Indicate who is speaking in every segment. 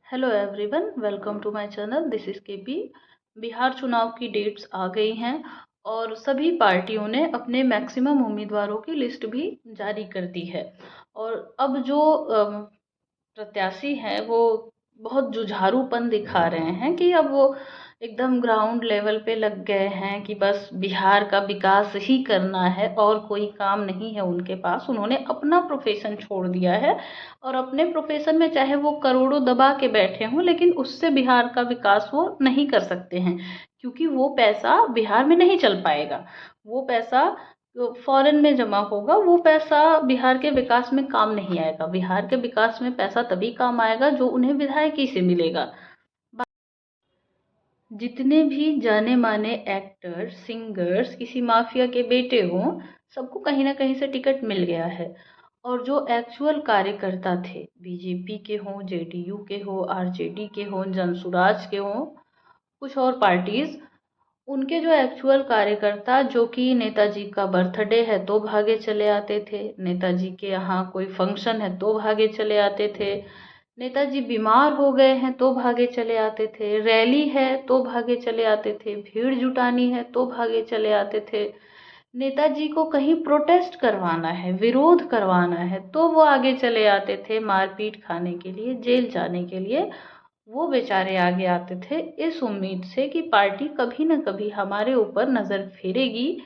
Speaker 1: Hello everyone, welcome to my channel. This is KP. Bihar चुनाव की dates आ गई हैं और सभी पार्टियों ने अपने मैक्सिमम उम्मीदवारों की लिस्ट भी जारी कर दी है। और अब जो प्रत्याशी हैं वो बहुत जुझारूपन दिखा रहे हैं कि अब वो एकदम ग्राउंड लेवल पे लग गए हैं कि बस बिहार का विकास ही करना है और कोई काम नहीं है उनके पास। उन्होंने अपना प्रोफेशन छोड़ दिया है और अपने प्रोफेशन में चाहे वो करोड़ों दबा के बैठे हों, लेकिन उससे बिहार का विकास वो नहीं कर सकते हैं, क्योंकि वो पैसा बिहार में नहीं चल पाएगा। वो पैसा फॉरेन में जमा होगा, वो पैसा बिहार के विकास में काम नहीं आएगा। बिहार के विकास में पैसा तभी काम आएगा जो उन्हें विधायकी से मिलेगा। जितने भी जाने माने एक्टर सिंगर्स किसी माफिया के बेटे हों, सबको कहीं ना कहीं से टिकट मिल गया है। और जो एक्चुअल कार्यकर्ता थे, बीजेपी के हों, जेडीयू के हों, आरजेडी के हों, जनसुराज के हों, कुछ और पार्टीज, उनके जो एक्चुअल कार्यकर्ता, जो कि नेताजी का बर्थडे है तो भागे चले आते थे, नेताजी के यहाँ कोई फंक्शन है तो भागे चले आते थे, नेताजी बीमार हो गए हैं तो भागे चले आते थे, रैली है तो भागे चले आते थे, भीड़ जुटानी है तो भागे चले आते थे, नेताजी को कहीं प्रोटेस्ट करवाना है, विरोध करवाना है तो वो आगे चले आते थे, मारपीट खाने के लिए, जेल जाने के लिए वो बेचारे आगे आते थे, इस उम्मीद से कि पार्टी कभी न कभी हमारे ऊपर नज़र फेरेगी।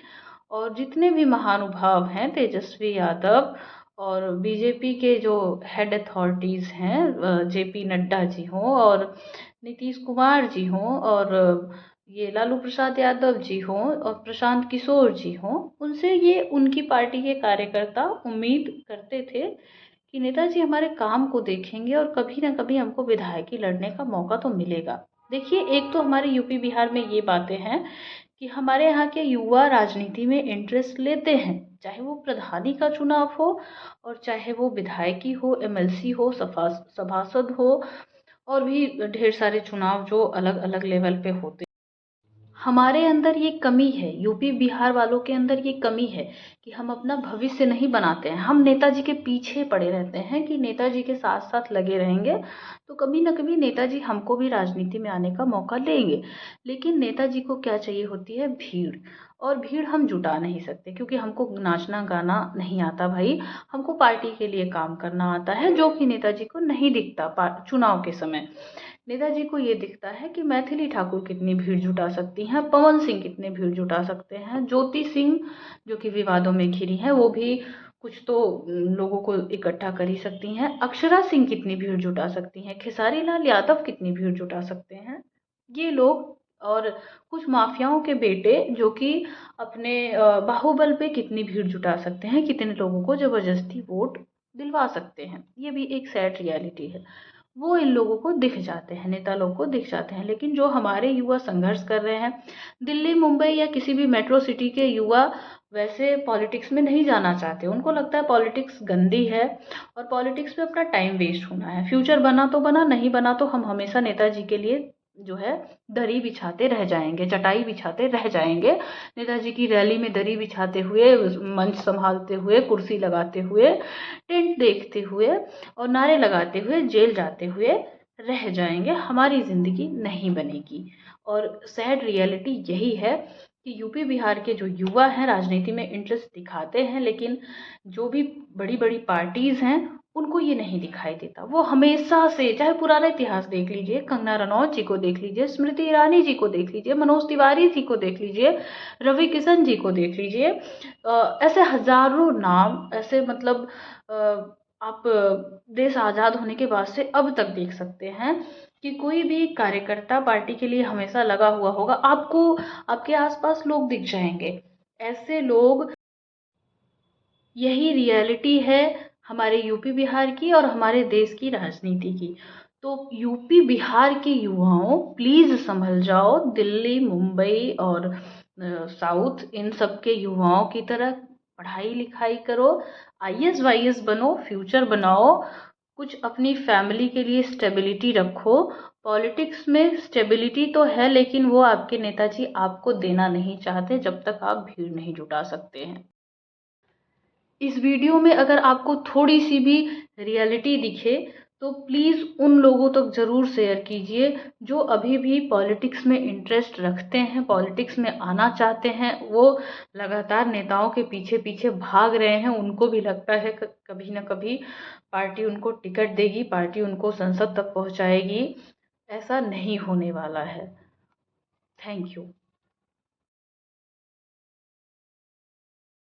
Speaker 1: और जितने भी महानुभाव हैं, तेजस्वी यादव और बीजेपी के जो हेड अथॉरिटीज़ हैं, जेपी नड्डा जी हों और नीतीश कुमार जी हों और ये लालू प्रसाद यादव जी हों और प्रशांत किशोर जी हों, उनसे ये उनकी पार्टी के कार्यकर्ता उम्मीद करते थे कि नेताजी हमारे काम को देखेंगे और कभी ना कभी हमको विधायकी लड़ने का मौका तो मिलेगा। देखिए, एक तो हमारे यूपी बिहार में ये बातें हैं कि हमारे यहाँ के युवा राजनीति में इंटरेस्ट लेते हैं, चाहे वो प्रधानी का चुनाव हो और चाहे वो विधायकी हो, एमएलसी हो, सभासद हो, और भी ढेर सारे चुनाव जो अलग अलग लेवल पे होते हैं। हमारे अंदर ये कमी है, यूपी बिहार वालों के अंदर ये कमी है कि हम अपना भविष्य नहीं बनाते हैं। हम नेताजी के पीछे पड़े रहते हैं कि नेताजी के साथ साथ लगे रहेंगे तो कभी ना कभी नेताजी हमको भी राजनीति में आने का मौका देंगे। लेकिन नेताजी को क्या चाहिए होती है? भीड़। और भीड़ हम जुटा नहीं सकते, क्योंकि हमको नाचना गाना नहीं आता भाई। हमको पार्टी के लिए काम करना आता है, जो कि नेताजी को नहीं दिखता चुनाव के समय। नेताजी को ये दिखता है कि मैथिली ठाकुर कितनी भीड़ जुटा सकती हैं, पवन सिंह कितने भीड़ जुटा सकते हैं, ज्योति सिंह जो कि विवादों में घिरी हैं वो भी कुछ तो लोगों को इकट्ठा कर ही सकती हैं, अक्षरा सिंह कितनी भीड़ जुटा सकती हैं, खेसारी लाल यादव कितनी भीड़ जुटा सकते हैं, ये लोग। और कुछ माफियाओं के बेटे जो कि अपने बाहुबल पे कितनी भीड़ जुटा सकते हैं, कितने लोगों को जबरदस्ती वोट दिलवा सकते हैं। ये भी एक सैड रियलिटी है। वो इन लोगों को दिख जाते हैं, नेता लोगों को दिख जाते हैं। लेकिन जो हमारे युवा संघर्ष कर रहे हैं, दिल्ली, मुंबई या किसी भी मेट्रो सिटी के युवा वैसे पॉलिटिक्स में नहीं जाना चाहते। उनको लगता है पॉलिटिक्स गंदी है और पॉलिटिक्स में अपना टाइम वेस्ट होना है। फ्यूचर बना तो बना, नहीं बना तो हम हमेशा नेताजी के लिए जो है दरी बिछाते रह जाएंगे, चटाई बिछाते रह जाएंगे। नेताजी की रैली में दरी बिछाते हुए, मंच संभालते हुए, कुर्सी लगाते हुए, टेंट देखते हुए और नारे लगाते हुए जेल जाते हुए रह जाएंगे। हमारी ज़िंदगी नहीं बनेगी। और सैड रियलिटी यही है कि यूपी बिहार के जो युवा हैं राजनीति में इंटरेस्ट दिखाते हैं, लेकिन जो भी बड़ी बड़ी पार्टीज़ हैं उनको ये नहीं दिखाई देता। वो हमेशा से, चाहे पुराना इतिहास देख लीजिए, कंगना रनौत जी को देख लीजिए, स्मृति ईरानी जी को देख लीजिए, मनोज तिवारी जी को देख लीजिए, रवि किशन जी को देख लीजिए, ऐसे हजारों नाम, ऐसे मतलब आप देश आज़ाद होने के बाद से अब तक देख सकते हैं कि कोई भी कार्यकर्ता पार्टी के लिए हमेशा लगा हुआ होगा। आपको आपके आसपास लोग दिख जाएंगे, ऐसे लोग। यही रियलिटी है हमारे यूपी बिहार की और हमारे देश की राजनीति की। तो यूपी बिहार के युवाओं, प्लीज़ संभल जाओ। दिल्ली, मुंबई और साउथ, इन सब के युवाओं की तरह पढ़ाई लिखाई करो, आईएएस वाईएएस बनो, फ्यूचर बनाओ, कुछ अपनी फैमिली के लिए स्टेबिलिटी रखो। पॉलिटिक्स में स्टेबिलिटी तो है, लेकिन वो आपके नेताजी आपको देना नहीं चाहते जब तक आप भीड़ नहीं जुटा सकते हैं। इस वीडियो में अगर आपको थोड़ी सी भी रियलिटी दिखे तो प्लीज़ उन लोगों तक ज़रूर शेयर कीजिए जो अभी भी पॉलिटिक्स में इंटरेस्ट रखते हैं, पॉलिटिक्स में आना चाहते हैं। वो लगातार नेताओं के पीछे पीछे भाग रहे हैं, उनको भी लगता है कभी ना कभी पार्टी उनको टिकट देगी, पार्टी उनको संसद तक पहुंचाएगी। ऐसा नहीं होने वाला है। Thank you.